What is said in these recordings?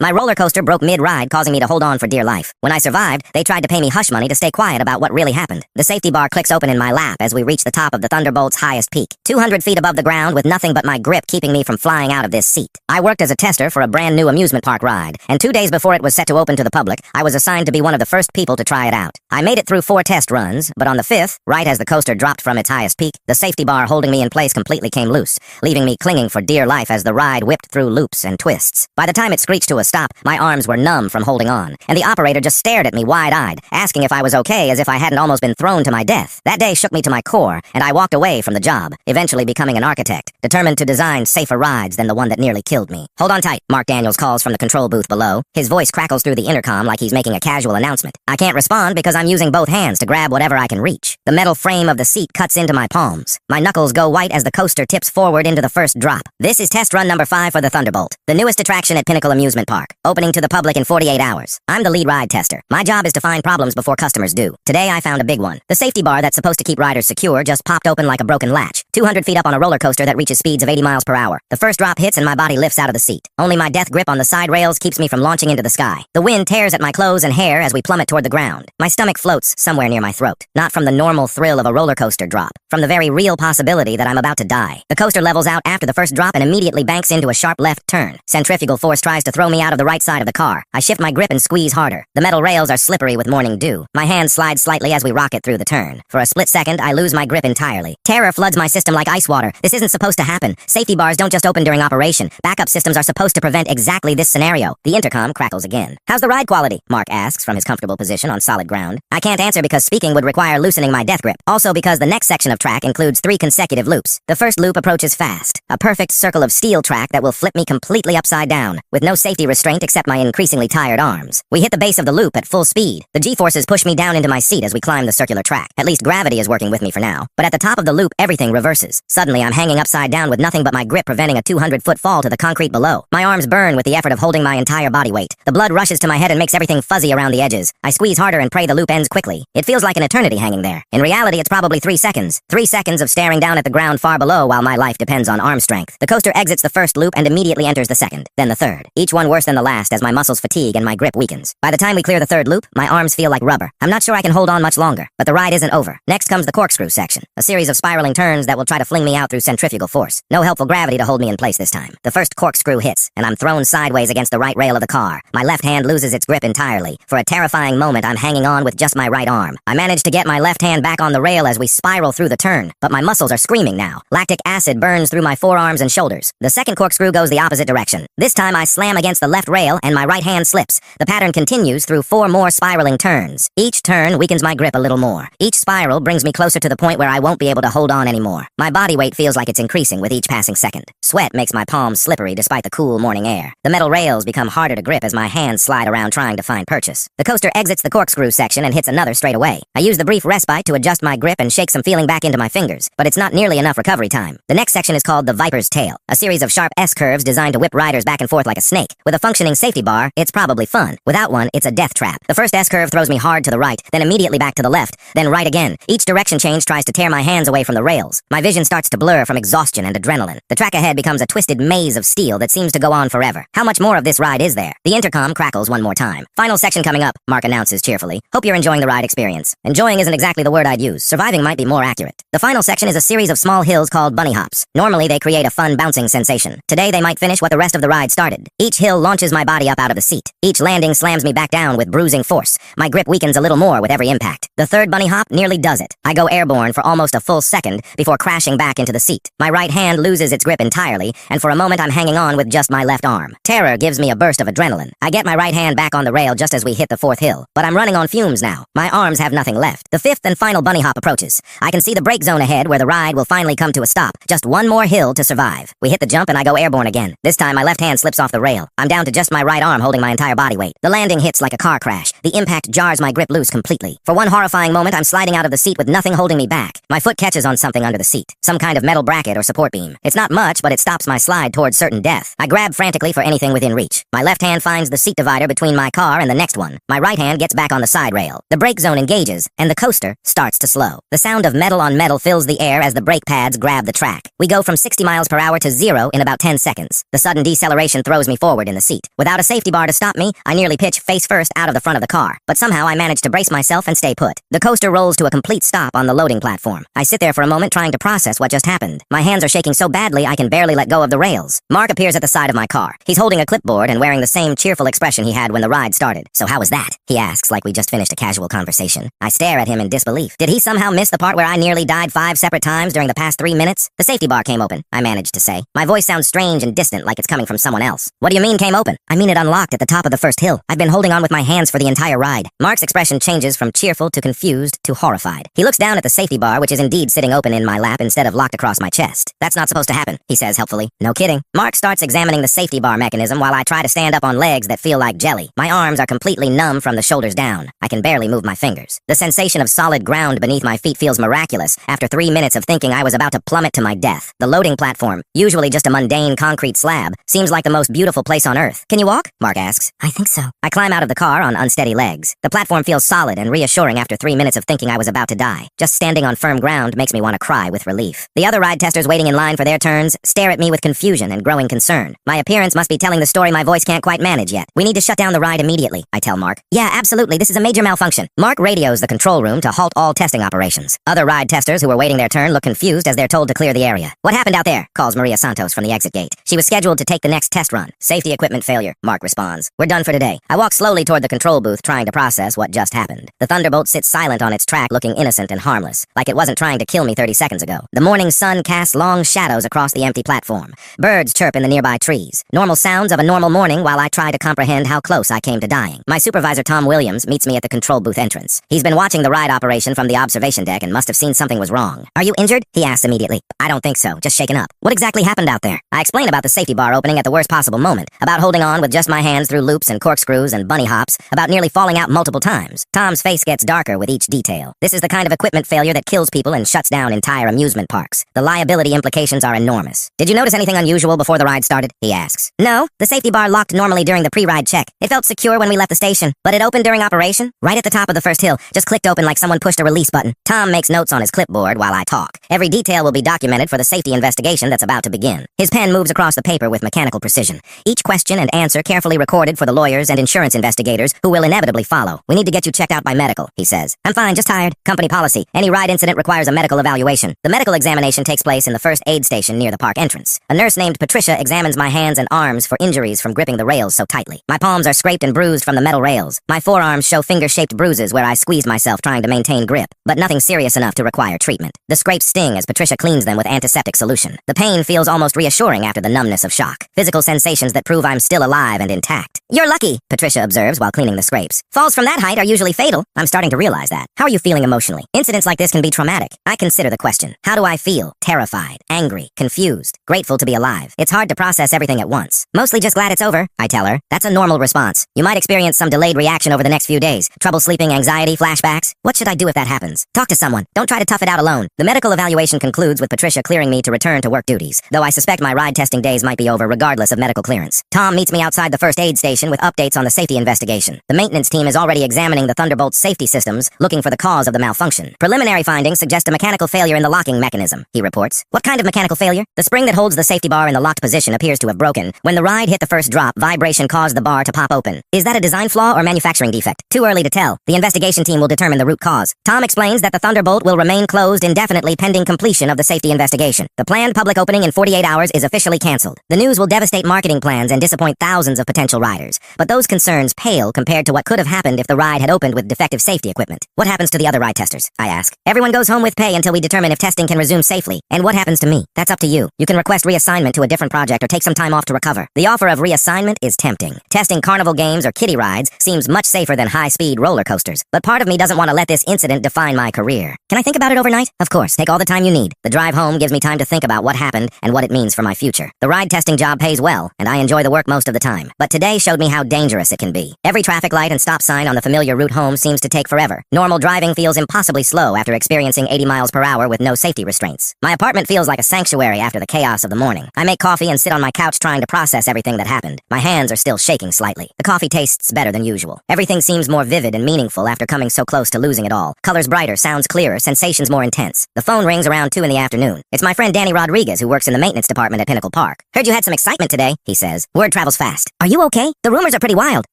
My roller coaster broke mid-ride, causing me to hold on for dear life. When I survived, they tried to pay me hush money to stay quiet about what really happened. The safety bar clicks open in my lap as we reach the top of the Thunderbolt's highest peak, 200 feet above the ground, with nothing but my grip keeping me from flying out of this seat. I worked as a tester for a brand new amusement park ride, and 2 days before it was set to open to the public, I was assigned to be one of the first people to try it out. I made it through 4 test runs, but on the 5th, right as the coaster dropped from its highest peak, the safety bar holding me in place completely came loose, leaving me clinging for dear life as the ride whipped through loops and twists. By the time it screeched to a stop, my arms were numb from holding on, and the operator just stared at me wide-eyed, asking if I was okay as if I hadn't almost been thrown to my death. That day shook me to my core, and I walked away from the job, eventually becoming an architect, determined to design safer rides than the one that nearly killed me. "Hold on tight," Mark Daniels calls from the control booth below. His voice crackles through the intercom like he's making a casual announcement. I can't respond because I'm using both hands to grab whatever I can reach. The metal frame of the seat cuts into my palms. My knuckles go white as the coaster tips forward into the first drop. This is test run number 5 for the Thunderbolt, the newest attraction at Pinnacle Amusement Park, opening to the public in 48 hours. I'm the lead ride tester. My job is to find problems before customers do. Today I found a big one. The safety bar that's supposed to keep riders secure just popped open like a broken latch, 200 feet up on a roller coaster that reaches speeds of 80 miles per hour. The first drop hits and my body lifts out of the seat. Only my death grip on the side rails keeps me from launching into the sky. The wind tears at my clothes and hair as we plummet toward the ground. My stomach floats somewhere near my throat, not from the normal thrill of a roller coaster drop, from the very real possibility that I'm about to die. The coaster levels out after the first drop and immediately banks into a sharp left turn. Centrifugal force tries to throw me out of the right side of the car. I shift my grip and squeeze harder. The metal rails are slippery with morning dew. My hand slides slightly as we rocket through the turn. For a split second, I lose my grip entirely. Terror floods my system like ice water. This isn't supposed to happen. Safety bars don't just open during operation. Backup systems are supposed to prevent exactly this scenario. The intercom crackles again. "How's the ride quality?" Mark asks from his comfortable position on solid ground. I can't answer because speaking would require loosening my death grip. Also because the next section of track includes 3 consecutive loops. The first loop approaches fast, a perfect circle of steel track that will flip me completely upside down, with no safety restraint except my increasingly tired arms. We hit the base of the loop at full speed. The G-forces push me down into my seat as we climb the circular track. At least gravity is working with me for now. But at the top of the loop, everything reverses. Suddenly, I'm hanging upside down with nothing but my grip preventing a 200-foot fall to the concrete below. My arms burn with the effort of holding my entire body weight. The blood rushes to my head and makes everything fuzzy around the edges. I squeeze harder and pray the loop ends quickly. It feels like an eternity hanging there. In reality, it's probably 3 seconds. 3 seconds of staring down at the ground far below while my life depends on arm strength. The coaster exits the first loop and immediately enters the second, then the third. Each one worse than the last as my muscles fatigue and my grip weakens. By the time we clear the third loop, my arms feel like rubber. I'm not sure I can hold on much longer, but the ride isn't over. Next comes the corkscrew section, a series of spiraling turns that will try to fling me out through centrifugal force. No helpful gravity to hold me in place this time. The first corkscrew hits, and I'm thrown sideways against the right rail of the car. My left hand loses its grip entirely. For a terrifying moment, I'm hanging on with just my right arm. I manage to get my left hand back on the rail as we spiral through the turn, but my muscles are screaming now. Lactic acid burns through my forearms and shoulders. The second corkscrew goes the opposite direction. This time I slam against the left rail and my right hand slips. The pattern continues through 4 more spiraling turns. Each turn weakens my grip a little more. Each spiral brings me closer to the point where I won't be able to hold on anymore. My body weight feels like it's increasing with each passing second. Sweat makes my palms slippery despite the cool morning air. The metal rails become harder to grip as my hands slide around trying to find purchase. The coaster exits the corkscrew section and hits another straight away. I use the brief respite to adjust my grip and shake some feeling back into my fingers, but it's not nearly enough recovery time. The next section is called the Viper's Tail, a series of sharp S-curves designed to whip riders back and forth like a snake. With a functioning safety bar, it's probably fun. Without one, it's a death trap. The first S-curve throws me hard to the right, then immediately back to the left, then right again. Each direction change tries to tear my hands away from the rails. My vision starts to blur from exhaustion and adrenaline. The track ahead becomes a twisted maze of steel that seems to go on forever. How much more of this ride is there? The intercom crackles one more time. "Final section coming up," Mark announces cheerfully. "Hope you're enjoying the ride experience." Enjoying isn't exactly the word I'd use. Surviving might be more accurate. The final section is a series of small hills called bunny hops. Normally, they create a fun bouncing sensation. Today, they might finish what the rest of the ride started. Each hill launches my body up out of the seat. Each landing slams me back down with bruising force. My grip weakens a little more with every impact. The third bunny hop nearly does it. I go airborne for almost a full second before crashing back into the seat. My right hand loses its grip entirely, and for a moment I'm hanging on with just my left arm. Terror gives me a burst of adrenaline. I get my right hand back on the rail just as we hit the 4th hill, but I'm running on fumes now. My arms have nothing left. The 5th and final bunny hop approaches. I can see the break zone ahead where the ride will finally come to a stop. Just one more hill to survive. We hit the jump and I go airborne again. This time my left hand slips off the rail. I'm down to just my right arm holding my entire body weight. The landing hits like a car crash. The impact jars my grip loose completely. For one horrifying moment, I'm sliding out of the seat with nothing holding me back. My foot catches on something under the seat. seat, some kind of metal bracket or support beam. It's not much, but it stops my slide towards certain death. I grab frantically for anything within reach. My left hand finds the seat divider between my car and the next one. My right hand gets back on the side rail. The brake zone engages, and the coaster starts to slow. The sound of metal on metal fills the air as the brake pads grab the track. We go from 60 miles per hour to 0 in about 10 seconds. The sudden deceleration throws me forward in the seat. Without a safety bar to stop me, I nearly pitch face first out of the front of the car, but somehow I manage to brace myself and stay put. The coaster rolls to a complete stop on the loading platform. I sit there for a moment trying to process what just happened. My hands are shaking so badly I can barely let go of the rails. Mark appears at the side of my car. He's holding a clipboard and wearing the same cheerful expression he had when the ride started. "So how was that?" he asks like we just finished a casual conversation. I stare at him in disbelief. Did he somehow miss the part where I nearly died 5 separate times during the past 3 minutes? "The safety bar came open," I managed to say. My voice sounds strange and distant like it's coming from someone else. "What do you mean came open?" "I mean it unlocked at the top of the first hill. I've been holding on with my hands for the entire ride." Mark's expression changes from cheerful to confused to horrified. He looks down at the safety bar, which is indeed sitting open in my lap instead of locked across my chest. "That's not supposed to happen," he says helpfully. "No kidding." Mark starts examining the safety bar mechanism while I try to stand up on legs that feel like jelly. My arms are completely numb from the shoulders down. I can barely move my fingers. The sensation of solid ground beneath my feet feels miraculous after 3 minutes of thinking I was about to plummet to my death. The loading platform, usually just a mundane concrete slab, seems like the most beautiful place on earth. "Can you walk?" Mark asks. "I think so." I climb out of the car on unsteady legs. The platform feels solid and reassuring after 3 minutes of thinking I was about to die. Just standing on firm ground makes me want to cry with relief. The other ride testers waiting in line for their turns stare at me with confusion and growing concern. My appearance must be telling the story my voice can't quite manage yet. "We need to shut down the ride immediately," I tell Mark. "Yeah, absolutely. This is a major malfunction." Mark radios the control room to halt all testing operations. Other ride testers who were waiting their turn look confused as they're told to clear the area. "What happened out there?" calls Maria Santos from the exit gate. "She was scheduled to take the next test run." "Safety equipment failure," Mark responds. "We're done for today." I walk slowly toward the control booth trying to process what just happened. The Thunderbolt sits silent on its track looking innocent and harmless, like it wasn't trying to kill me 30 seconds ago. The morning sun casts long shadows across the empty platform. Birds chirp in the nearby trees. Normal sounds of a normal morning while I try to comprehend how close I came to dying. My supervisor Tom Williams meets me at the control booth entrance. He's been watching the ride operation from the observation deck and must have seen something was wrong. "Are you injured?" he asks immediately. "I don't think so, just shaken up." "What exactly happened out there?" I explain about the safety bar opening at the worst possible moment, about holding on with just my hands through loops and corkscrews and bunny hops, about nearly falling out multiple times. Tom's face gets darker with each detail. This is the kind of equipment failure that kills people and shuts down entire amusement parks. The liability implications are enormous. "Did you notice anything unusual before the ride started?" he asks. "No, the safety bar locked normally during the pre-ride check. It felt secure when we left the station, but it opened during operation, right at the top of the first hill, just clicked open like someone pushed a release button." Tom makes notes on his clipboard while I talk. Every detail will be documented for the safety investigation that's about to begin. His pen moves across the paper with mechanical precision. Each question and answer carefully recorded for the lawyers and insurance investigators who will inevitably follow. "We need to get you checked out by medical," he says. "I'm fine, just tired. Company policy. Any ride incident requires a medical evaluation." The medical examination takes place in the first aid station near the park entrance. A nurse named Patricia examines my hands and arms for injuries from gripping the rails so tightly. My palms are scraped and bruised from the metal rails. My forearms show finger-shaped bruises where I squeezed myself trying to maintain grip, but nothing serious enough to require treatment. The scrapes sting as Patricia cleans them with antiseptic solution. The pain feels almost reassuring after the numbness of shock. Physical sensations that prove I'm still alive and intact. "You're lucky," Patricia observes while cleaning the scrapes. "Falls from that height are usually fatal." I'm starting to realize that. "How are you feeling emotionally?" "Incidents like this can be traumatic." I consider the question. How do I feel? Terrified, angry, confused, grateful to be alive. It's hard to process everything at once. "Mostly just glad it's over," I tell her. "That's a normal response. You might experience some delayed reaction over the next few days. Trouble sleeping, anxiety, flashbacks. What should I do if that happens?" "Talk to someone. Don't try to tough it out alone." The medical evaluation concludes with Patricia clearing me to return to work duties, though I suspect my ride testing days might be over regardless of medical clearance. Tom meets me outside the first aid station with updates on the safety investigation. The maintenance team is already examining the Thunderbolt's safety systems, looking for the cause of the malfunction. "Preliminary findings suggest a mechanical failure in the locking mechanism," he reports. "What kind of mechanical failure?" "The spring that holds the safety bar in the locked position appears to have broken. When the ride hit the first drop, vibration caused the bar to pop open." "Is that a design flaw or manufacturing defect?" "Too early to tell. The investigation team will determine the root cause." Tom explains that the Thunderbolt will remain closed indefinitely pending completion of the safety investigation. The planned public opening in 48 hours is officially canceled. The news will devastate marketing plans and disappoint thousands of potential riders, but those concerns pale compared to what could have happened if the ride had opened with defective safety equipment. "What happens to the other ride testers?" I ask. "Everyone goes home with pay until we determine if testing can resume safely. And what happens to me? That's up to you. You can request reassignment to a different project or take some time off to recover." The offer of reassignment is tempting. Testing carnival games or kiddie rides seems much safer than high-speed roller coasters, but part of me doesn't want to let this incident define my career. "Can I think about it overnight?" "Of course, take all the time you need." The drive home gives me time to think about what happened and what it means for my future. The ride testing job pays well, and I enjoy the work most of the time, but today showed me how dangerous it can be. Every traffic light and stop sign on the familiar route home seems to take forever. Normal driving feels impossibly slow after experiencing 80 miles per hour with no safety safety restraints. My apartment feels like a sanctuary after the chaos of the morning. I make coffee and sit on my couch trying to process everything that happened. My hands are still shaking slightly. The coffee tastes better than usual. Everything seems more vivid and meaningful after coming so close to losing it all. Colors brighter, sounds clearer, sensations more intense. The phone rings around 2 in the afternoon. It's my friend Danny Rodriguez, who works in the maintenance department at Pinnacle Park. Heard you had some excitement today, he says. Word travels fast. Are you okay? The rumors are pretty wild.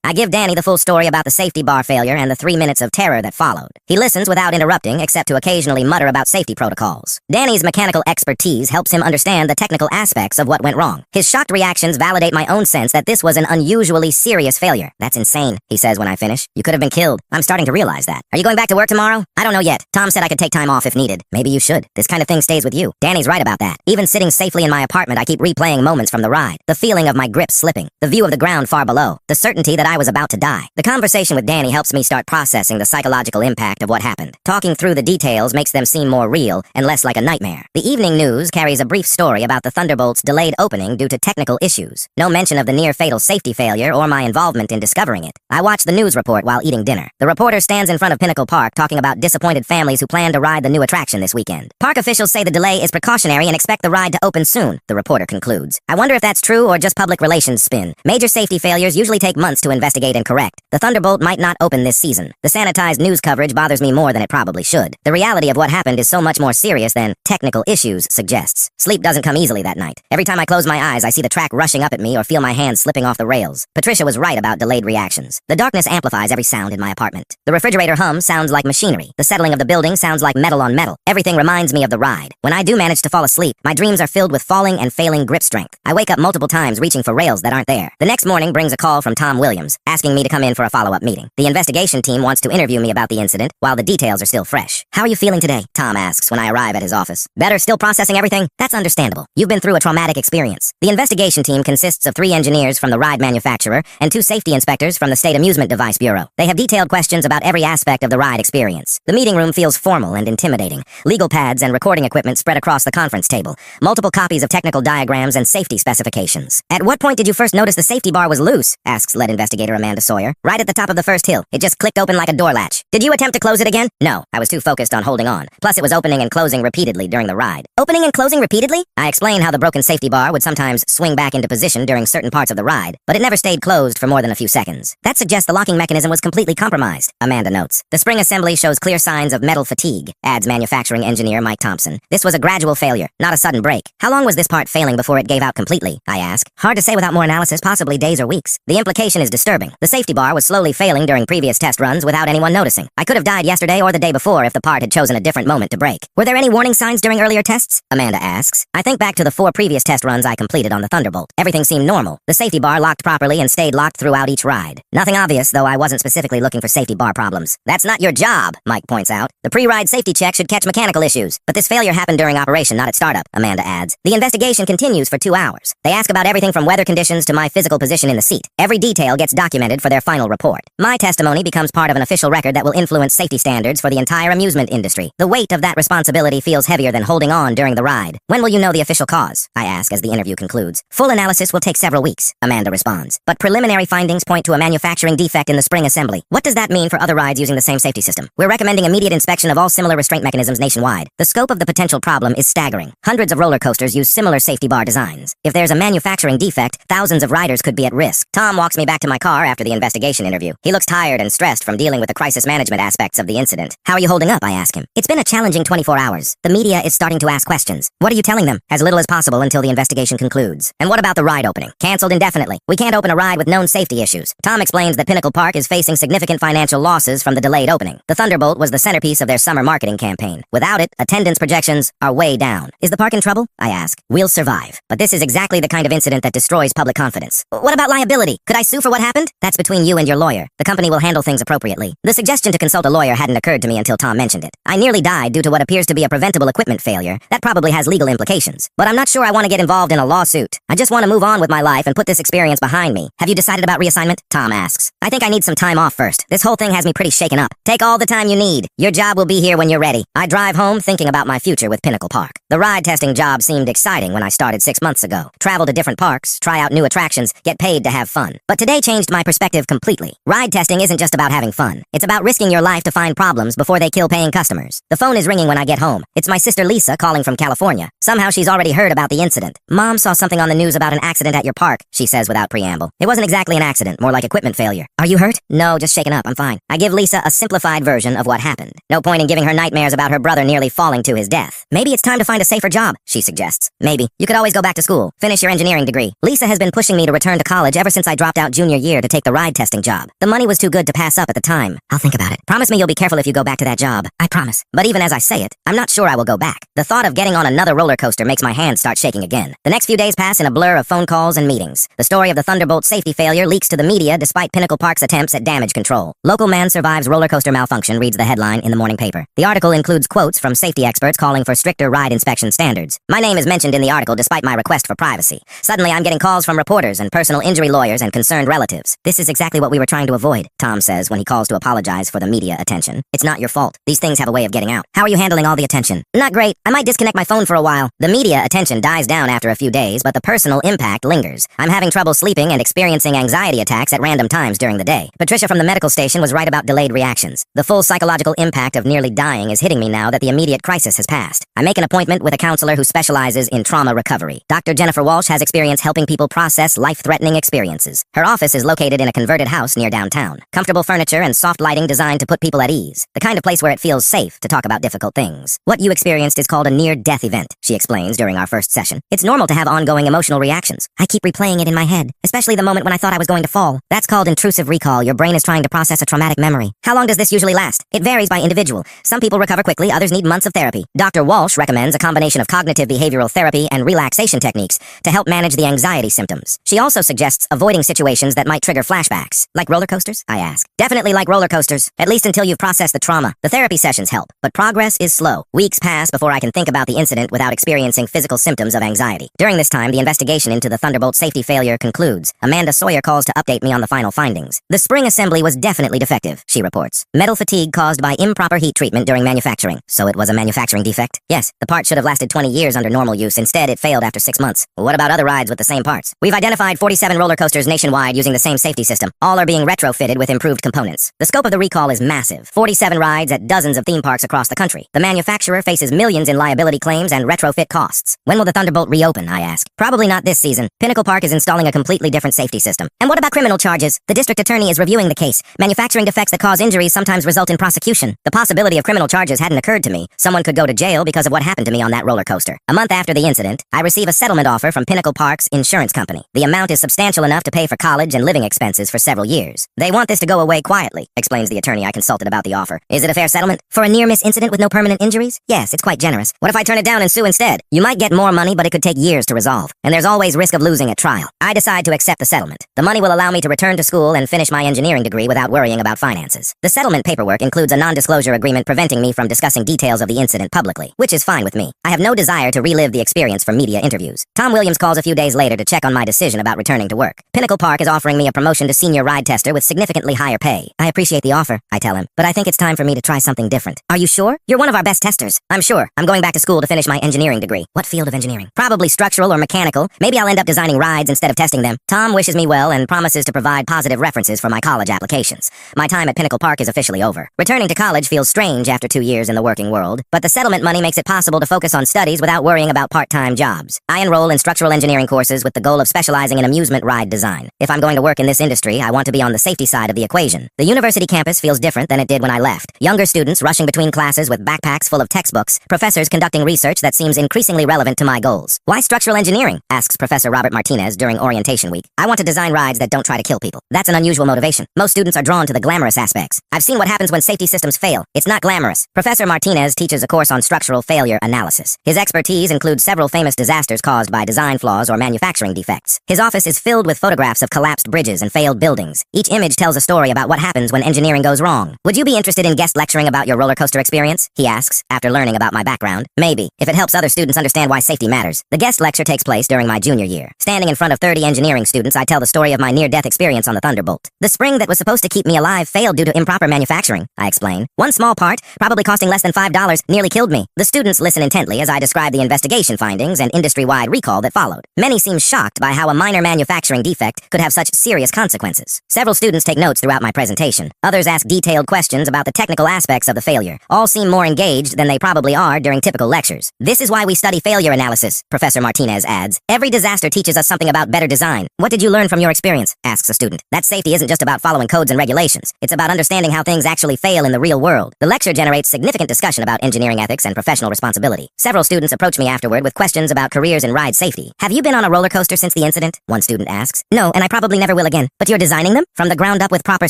I give Danny the full story about the safety bar failure and the 3 minutes of terror that followed. He listens without interrupting, except to occasionally mutter about safety protocols. Danny's mechanical expertise helps him understand the technical aspects of what went wrong. His shocked reactions validate my own sense that this was an unusually serious failure. That's insane, he says when I finish. You could have been killed. I'm starting to realize that. Are you going back to work tomorrow? I don't know yet. Tom said I could take time off if needed. Maybe you should. This kind of thing stays with you. Danny's right about that. Even sitting safely in my apartment, I keep replaying moments from the ride. The feeling of my grip slipping. The view of the ground far below. The certainty that I was about to die. The conversation with Danny helps me start processing the psychological impact of what happened. Talking through the details makes them seem more real and less like a nightmare. The evening news carries a brief story about the Thunderbolt's delayed opening due to technical issues. No mention of the near-fatal safety failure or my involvement in discovering it. I watch the news report while eating dinner. The reporter stands in front of Pinnacle Park talking about disappointed families who plan to ride the new attraction this weekend. Park officials say the delay is precautionary and expect the ride to open soon, the reporter concludes. I wonder if that's true or just public relations spin. Major safety failures usually take months to investigate and correct. The Thunderbolt might not open this season. The sanitized news coverage bothers me more than it probably should. The reality of what happened is so much more serious than technical issues suggests. Sleep doesn't come easily that night. Every time I close my eyes, I see the track rushing up at me or feel my hands slipping off the rails. Patricia was right about delayed reactions. The darkness amplifies every sound in my apartment. The refrigerator hum sounds like machinery. The settling of the building sounds like metal on metal. Everything reminds me of the ride. When I do manage to fall asleep, my dreams are filled with falling and failing grip strength. I wake up multiple times reaching for rails that aren't there. The next morning brings a call from Tom Williams, asking me to come in for a follow-up meeting. The investigation team wants to interview me about the incident, while the details are still fresh. How are you feeling today? Tom asks when I arrive at his office. Better, still processing everything? That's understandable. You've been through a traumatic experience. The investigation team consists of 3 engineers from the ride manufacturer and 2 safety inspectors from the State Amusement Device Bureau. They have detailed questions about every aspect of the ride experience. The meeting room feels formal and intimidating. Legal pads and recording equipment spread across the conference table. Multiple copies of technical diagrams and safety specifications. At what point did you first notice the safety bar was loose? Asks lead investigator Amanda Sawyer. Right at the top of the first hill. It just clicked open like a door latch. Did you attempt to close it again? No, I was too focused on holding on. Plus it was opening and closing repeatedly during the ride. Opening and closing repeatedly? I explain how the broken safety bar would sometimes swing back into position during certain parts of the ride, but it never stayed closed for more than a few seconds. That suggests the locking mechanism was completely compromised, Amanda notes. The spring assembly shows clear signs of metal fatigue, adds manufacturing engineer Mike Thompson. This was a gradual failure, not a sudden break. How long was this part failing before it gave out completely? I ask. Hard to say without more analysis, possibly days or weeks. The implication is disturbing. The safety bar was slowly failing during previous test runs without anyone noticing. I could have died yesterday or the day before if the part had chosen a different moment to break. Were there any warning signs during earlier tests? Amanda asks. I think back to the 4 previous test runs I completed on the Thunderbolt. Everything seemed normal. The safety bar locked properly and stayed locked throughout each ride. Nothing obvious, though I wasn't specifically looking for safety bar problems. That's not your job, Mike points out. The pre-ride safety check should catch mechanical issues. But this failure happened during operation, not at startup, Amanda adds. The investigation continues for 2 hours. They ask about everything from weather conditions to my physical position in the seat. Every detail gets documented for their final report. My testimony becomes part of an official record that will influence safety standards for the entire amusement industry. The weight of that responsibility feels heavier than holding on during the ride. When will you know the official cause? I ask as the interview concludes. Full analysis will take several weeks, Amanda responds. But preliminary findings point to a manufacturing defect in the spring assembly. What does that mean for other rides using the same safety system? We're recommending immediate inspection of all similar restraint mechanisms nationwide. The scope of the potential problem is staggering. Hundreds of roller coasters use similar safety bar designs. If there's a manufacturing defect, thousands of riders could be at risk. Tom walks me back to my car after the investigation interview. He looks tired and stressed from dealing with the crisis management aspects of the incident. How are you holding up? I ask him. It's been a challenging 24 hours. The media is starting to ask questions. What are you telling them? As little as possible until the investigation concludes. And what about the ride opening? Canceled indefinitely. We can't open a ride with known safety issues. Tom explains that Pinnacle Park is facing significant financial losses from the delayed opening. The Thunderbolt was the centerpiece of their summer marketing campaign. Without it, attendance projections are way down. Is the park in trouble? I ask. We'll survive. But this is exactly the kind of incident that destroys public confidence. What about liability? Could I sue for what happened? That's between you and your lawyer. The company will handle things appropriately. The suggestion to consult a lawyer hadn't occurred to me until Tom mentioned it. I nearly died due to what appears to be a preventable equipment failure. That probably has legal implications. But I'm not sure I want to get involved in a lawsuit. I just want to move on with my life and put this experience behind me. Have you decided about reassignment? Tom asks. I think I need some time off first. This whole thing has me pretty shaken up. Take all the time you need. Your job will be here when you're ready. I drive home thinking about my future with Pinnacle Park. The ride testing job seemed exciting when I started 6 months ago. Travel to different parks, try out new attractions, get paid to have fun. But today changed my perspective completely. Ride testing isn't just about having fun. It's about risking your life to find problems before they kill paying customers. The phone is ringing when I get home. It's my sister Lisa calling from California. Somehow she's already heard about the incident. Mom saw something on the news about an accident at your park, she says without preamble. It wasn't exactly an accident, more like equipment failure. Are you hurt? No, just shaken up, I'm fine. I give Lisa a simplified version of what happened. No point in giving her nightmares about her brother nearly falling to his death. Maybe it's time to find a safer job, she suggests. Maybe. You could always go back to school, finish your engineering degree. Lisa has been pushing me to return to college ever since I dropped out junior year to take the ride testing job. The money was too good to pass up at the time. I'll think about it. Promise me you'll be careful if you go back to that job. I promise. But even as I say it, I'm not sure I will go back. The thought of getting on another roller coaster makes my hands start shaking again. The next few days pass in a blur of phone calls and meetings. The story of the Thunderbolt safety failure leaks to the media despite Pinnacle Park's attempts at damage control. Local man survives roller coaster malfunction, reads the headline in the morning paper. The article includes quotes from safety experts calling for stricter ride inspection standards. My name is mentioned in the article despite my request for privacy. Suddenly I'm getting calls from reporters and personal injury lawyers and concerned relatives. This is exactly what we were trying to avoid, Tom says when he calls to apologize for the media attention. It's not your fault. These things have a way of getting out. How are you handling all the attention? Not great. I might disconnect my phone for a while. The media attention dies down after a few days, but the personal impact lingers. I'm having trouble sleeping and experiencing anxiety attacks at random times during the day. Patricia from the medical station was right about delayed reactions. The full psychological impact of nearly dying is hitting me now that the immediate crisis has passed. I make an appointment with a counselor who specializes in trauma recovery. Dr. Jennifer Walsh has experience helping people process life-threatening experiences. Her office is located in a converted house near downtown. Comfortable furniture and soft lighting designed to put people at ease. The kind of place where it feels safe to talk about difficult things. What you experienced is called a near-death event, she explains during our first session. It's normal to have ongoing emotional reactions. I keep replaying it in my head, especially the moment when I thought I was going to fall. That's called intrusive recall. Your brain is trying to process a traumatic memory. How long does this usually last? It varies by individual. Some people recover quickly, others need months of therapy. Dr. Walsh recommends a combination of cognitive behavioral therapy and relaxation techniques to help manage the anxiety symptoms. She also suggests avoiding situations that might trigger flashbacks. Like roller coasters? I ask. Definitely like roller coasters, at least until you've processed the trauma. The therapy sessions help, but progress is slow. Weeks pass before I can think about the incident without experiencing physical symptoms of anxiety. During this time, the investigation into the Thunderbolt safety failure concludes. Amanda Sawyer calls to update me on the final findings. The spring assembly was definitely defective, she reports. Metal fatigue caused by improper heat treatment during manufacturing. So it was a manufacturing defect? Yes, the part should have lasted 20 years under normal use. Instead, it failed after 6 months. What about other rides with the same parts? We've identified 47 roller coasters nationwide using the same safety system. All are being retrofitted with improved components. The scope of the recall is massive. 47 rides at dozens of theme parks across the country. The manufacturer faces millions in liability claims and retrofit costs. When will the Thunderbolt reopen, I ask. Probably not this season. Pinnacle Park is installing a completely different safety system. And what about criminal charges? The district attorney is reviewing the case. Manufacturing defects that cause injuries sometimes result in prosecution. The possibility of criminal charges hadn't occurred to me. Someone could go to jail because of what happened to me on that roller coaster. A month after the incident, I receive a settlement offer from Pinnacle Park's insurance company. The amount is substantial enough to pay for college and living expenses for several years. They want this to go away quietly, explains the attorney I consulted about the offer. Is it a fair settlement? For a near-miss incident with no permanent injuries? Yes, it's quite generous. What if I turn it down and sue instead? You might get more money, but it could take years to resolve. And there's always risk of losing at trial. I decide to accept the settlement. The money will allow me to return to school and finish my engineering degree without worrying about finances. The settlement paperwork includes a non-disclosure agreement preventing me from discussing details of the incident publicly, which is fine with me. I have no desire to relive the experience for media interviews. Tom Williams calls a few days later to check on my decision about returning to work. Pinnacle Park is offering me a promotion to senior ride tester with significantly higher pay. I appreciate the offer, I tell him, but I think it's time for me to try something different. Are you sure? You're one of our best testers. I'm sure. I'm going back to school to finish my engineering degree. What field of engineering? Probably structural or mechanical. Maybe I'll end up designing rides instead of testing them. Tom wishes me well and promises to provide positive references for my college applications. My time at Pinnacle Park is officially over. Returning to college feels strange after 2 years in the working world, but the settlement money makes it possible to focus on studies without worrying about part-time jobs. I enroll in structural engineering courses with the goal of specializing in amusement ride design. If I'm going to work in this industry, I want to be on the safety side of the equation. The university campus feels different than it did when I left. Younger students rushing between classes with backpacks full of textbooks, professors conducting research that seems increasingly relevant to my goals. Why structural engineering? Asks Professor Robert Martinez during orientation week. I want to design rides that don't try to kill people. That's an unusual motivation. Most students are drawn to the glamorous aspects. I've seen what happens when safety systems fail. It's not glamorous. Professor Martinez teaches a course on structural failure analysis. His expertise includes several famous disasters caused by design flaws or manufacturing defects. His office is filled with photographs of collapsed bridges and failed buildings. Each image tells a story about what happens when engineering goes wrong. Would you be interested in guest lecturing about your roller coaster experience? He asks, after learning about my background. Maybe, if it helps other students understand why safety matters. The guest lecture takes place during my junior year. Standing in front of 30 engineering students, I tell the story of my near-death experience on the Thunderbolt. The spring that was supposed to keep me alive failed due to improper manufacturing, I explain. One small part, probably costing less than $5, nearly killed me. The students listen intently as I describe the investigation findings and industry-wide recall that followed. Many seem shocked by how a minor manufacturing defect could have such serious consequences. Several students take notes throughout my presentation. Others ask detailed questions about the technical aspects of the failure. All seem more engaged than they they probably are during typical lectures. This is why we study failure analysis, Professor Martinez adds. Every disaster teaches us something about better design. What did you learn from your experience? Asks a student. That safety isn't just about following codes and regulations. It's about understanding how things actually fail in the real world. The lecture generates significant discussion about engineering ethics and professional responsibility. Several students approach me afterward with questions about careers in ride safety. Have you been on a roller coaster since the incident? One student asks. No, and I probably never will again. But you're designing them? From the ground up with proper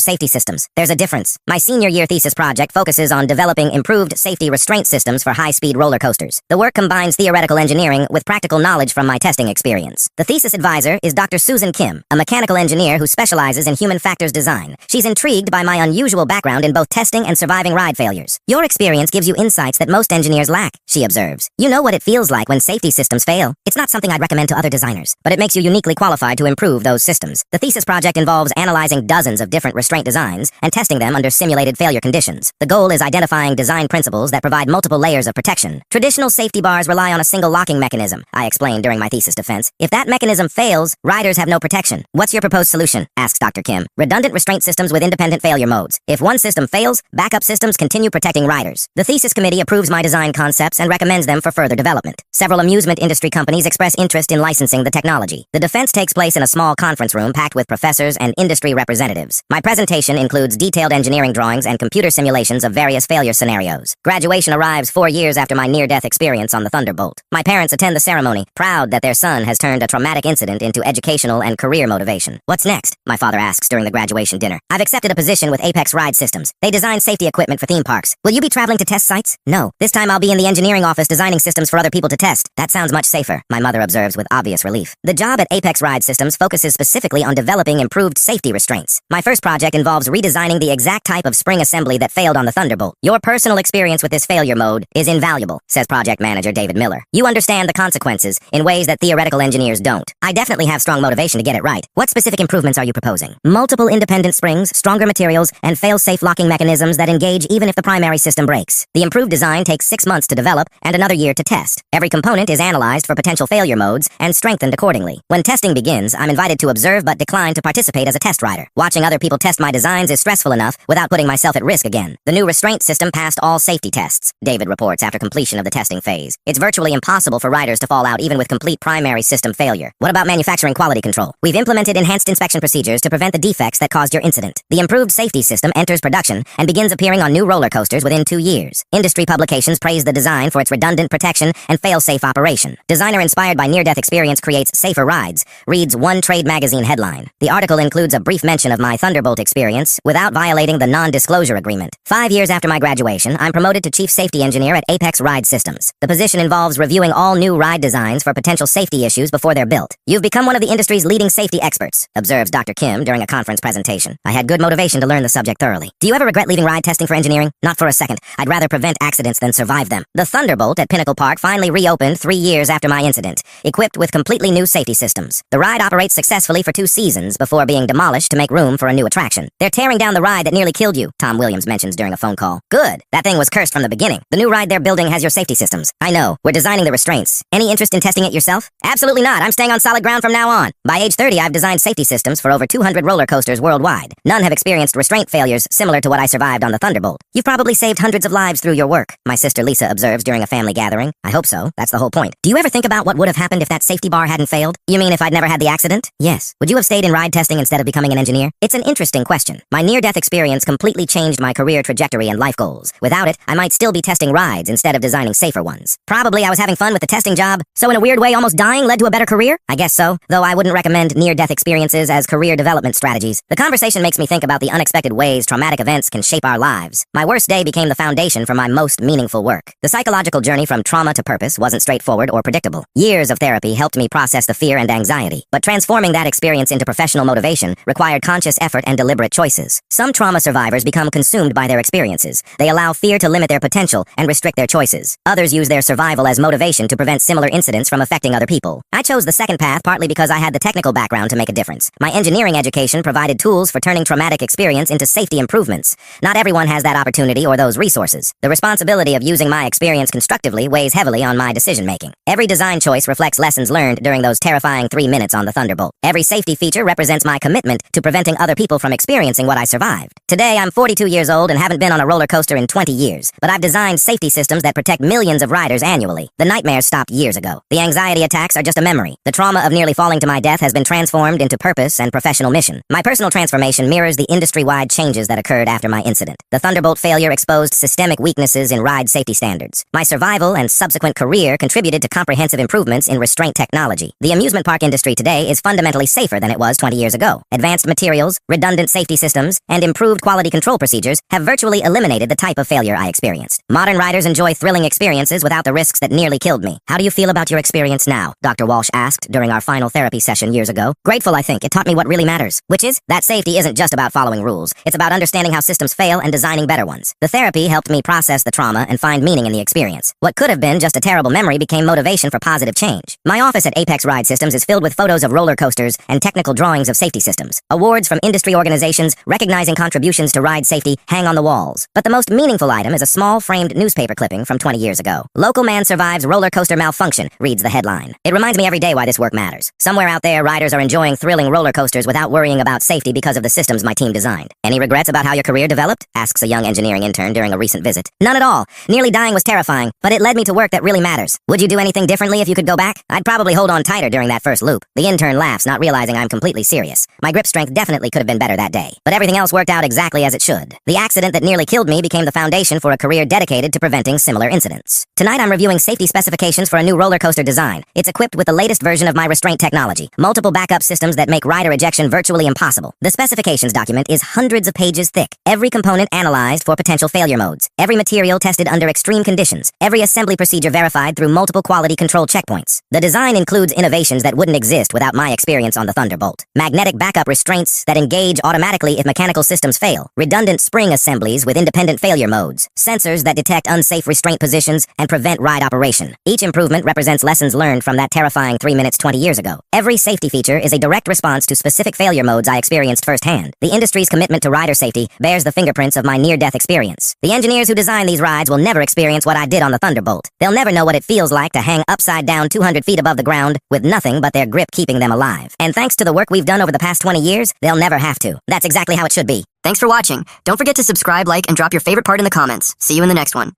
safety systems. There's a difference. My senior year thesis project focuses on developing improved safety restraint systems for high-speed roller coasters. The work combines theoretical engineering with practical knowledge from my testing experience. The thesis advisor is Dr. Susan Kim, a mechanical engineer who specializes in human factors design. She's intrigued by my unusual background in both testing and surviving ride failures. Your experience gives you insights that most engineers lack, she observes. You know what it feels like when safety systems fail. It's not something I'd recommend to other designers, but it makes you uniquely qualified to improve those systems. The thesis project involves analyzing dozens of different restraint designs and testing them under simulated failure conditions. The goal is identifying design principles that provide multiple layers of protection. Traditional safety bars rely on a single locking mechanism, I explained during my thesis defense. If that mechanism fails, riders have no protection. What's your proposed solution? Asks Dr. Kim. Redundant restraint systems with independent failure modes. If one system fails, backup systems continue protecting riders. The thesis committee approves my design concepts and recommends them for further development. Several amusement industry companies express interest in licensing the technology. The defense takes place in a small conference room packed with professors and industry representatives. My presentation includes detailed engineering drawings and computer simulations of various failure scenarios. Graduation arrives 4 years after my near-death experience on the Thunderbolt. My parents attend the ceremony, proud that their son has turned a traumatic incident into educational and career motivation. What's next? My father asks during the graduation dinner. I've accepted a position with Apex Ride Systems. They design safety equipment for theme parks. Will you be traveling to test sites? No. This time I'll be in the engineering office designing systems for other people to test. That sounds much safer, my mother observes with obvious relief. The job at Apex Ride Systems focuses specifically on developing improved safety restraints. My first project involves redesigning the exact type of spring assembly that failed on the Thunderbolt. Your personal experience with this failure mode is invaluable, says project manager David Miller. You understand the consequences in ways that theoretical engineers don't. I definitely have strong motivation to get it right. What specific improvements are you proposing? Multiple independent springs, stronger materials, and fail-safe locking mechanisms that engage even if the primary system breaks. The improved design takes 6 months to develop and another year to test. Every component is analyzed for potential failure modes and strengthened accordingly. When testing begins, I'm invited to observe but decline to participate as a test rider. Watching other people test my designs is stressful enough without putting myself at risk again. The new restraint system passed all safety tests, David reports after completion of the testing phase. It's virtually impossible for riders to fall out even with complete primary system failure. What about manufacturing quality control? We've implemented enhanced inspection procedures to prevent the defects that caused your incident. The improved safety system enters production and begins appearing on new roller coasters within 2 years. Industry publications praise the design for its redundant protection and fail-safe operation. Designer inspired by near-death experience creates safer rides, reads one trade magazine headline. The article includes a brief mention of my Thunderbolt experience without violating the non-disclosure agreement. 5 years after my graduation, I'm promoted to Chief Safety Engineer at Apex Ride Systems. The position involves reviewing all new ride designs for potential safety issues before they're built. You've become one of the industry's leading safety experts, observes Dr. Kim during a conference presentation. I had good motivation to learn the subject thoroughly. Do you ever regret leaving ride testing for engineering? Not for a second. I'd rather prevent accidents than survive them. The Thunderbolt at Pinnacle Park finally reopened 3 years after my incident, equipped with completely new safety systems. The ride operates successfully for 2 seasons before being demolished to make room for a new attraction. They're tearing down the ride that nearly killed you, Tom Williams mentions during a phone call. Good. That thing was cursed from the beginning. The new ride they're building has your safety systems. I know. We're designing the restraints. Any interest in testing it yourself? Absolutely not. I'm staying on solid ground from now on. By age 30, I've designed safety systems for over 200 roller coasters worldwide. None have experienced restraint failures similar to what I survived on the Thunderbolt. You've probably saved hundreds of lives through your work, my sister Lisa observes during a family gathering. I hope so. That's the whole point. Do you ever think about what would have happened if that safety bar hadn't failed? You mean if I'd never had the accident? Yes. Would you have stayed in ride testing instead of becoming an engineer? It's an interesting question. My near-death experience completely changed my career trajectory and life goals. Without it, I might still be testing rides instead of designing safer ones. Probably I was having fun with the testing job, so in a weird way almost dying led to a better career? I guess so, though I wouldn't recommend near-death experiences as career development strategies. The conversation makes me think about the unexpected ways traumatic events can shape our lives. My worst day became the foundation for my most meaningful work. The psychological journey from trauma to purpose wasn't straightforward or predictable. Years of therapy helped me process the fear and anxiety, but transforming that experience into professional motivation required conscious effort and deliberate choices. Some trauma survivors become consumed by their experiences. They allow fear to limit their potential and restrict their choices. Others use their survival as motivation to prevent similar incidents from affecting other people. I chose the second path partly because I had the technical background to make a difference. My engineering education provided tools for turning traumatic experience into safety improvements. Not everyone has that opportunity or those resources. The responsibility of using my experience constructively weighs heavily on my decision-making. Every design choice reflects lessons learned during those terrifying 3 minutes on the Thunderbolt. Every safety feature represents my commitment to preventing other people from experiencing what I survived. Today, I'm 42 years old and haven't been on a roller coaster in 20 years, but I've designed designed safety systems that protect millions of riders annually. The nightmares stopped years ago. The anxiety attacks are just a memory. The trauma of nearly falling to my death has been transformed into purpose and professional mission. My personal transformation mirrors the industry-wide changes that occurred after my incident. The Thunderbolt failure exposed systemic weaknesses in ride safety standards. My survival and subsequent career contributed to comprehensive improvements in restraint technology. The amusement park industry today is fundamentally safer than it was 20 years ago. Advanced materials, redundant safety systems, and improved quality control procedures have virtually eliminated the type of failure I experienced. Modern riders enjoy thrilling experiences without the risks that nearly killed me. How do you feel about your experience now? Dr. Walsh asked during our final therapy session years ago. Grateful, I think. It taught me what really matters, which is that safety isn't just about following rules. It's about understanding how systems fail and designing better ones. The therapy helped me process the trauma and find meaning in the experience. What could have been just a terrible memory became motivation for positive change. My office at Apex Ride Systems is filled with photos of roller coasters and technical drawings of safety systems. Awards from industry organizations recognizing contributions to ride safety hang on the walls. But the most meaningful item is a small framed newspaper clipping from 20 years ago. Local man survives roller coaster malfunction, reads the headline. It reminds me every day why this work matters. Somewhere out there, riders are enjoying thrilling roller coasters without worrying about safety because of the systems my team designed. Any regrets about how your career developed? Asks a young engineering intern during a recent visit. None at all. Nearly dying was terrifying, but it led me to work that really matters. Would you do anything differently if you could go back? I'd probably hold on tighter during that first loop. The intern laughs, not realizing I'm completely serious. My grip strength definitely could have been better that day, but everything else worked out exactly as it should. The accident that nearly killed me became the foundation for a career dedicated to preventing similar incidents. Tonight I'm reviewing safety specifications for a new roller coaster design. It's equipped with the latest version of my restraint technology, multiple backup systems that make rider ejection virtually impossible. The specifications document is hundreds of pages thick, every component analyzed for potential failure modes, every material tested under extreme conditions, every assembly procedure verified through multiple quality control checkpoints. The design includes innovations that wouldn't exist without my experience on the Thunderbolt. Magnetic backup restraints that engage automatically if mechanical systems fail, redundant spring assemblies with independent failure modes, sensors that detect unsafe restraint positions and prevent ride operation. Each improvement represents lessons learned from that terrifying 3 minutes 20 years ago. Every safety feature is a direct response to specific failure modes I experienced firsthand. The industry's commitment to rider safety bears the fingerprints of my near-death experience. The engineers who design these rides will never experience what I did on the Thunderbolt. They'll never know what it feels like to hang upside down 200 feet above the ground with nothing but their grip keeping them alive. And thanks to the work we've done over the past 20 years, they'll never have to. That's exactly how it should be. Thanks for watching. Don't forget to subscribe, like, and drop your favorite part in the comments. See you in the next one.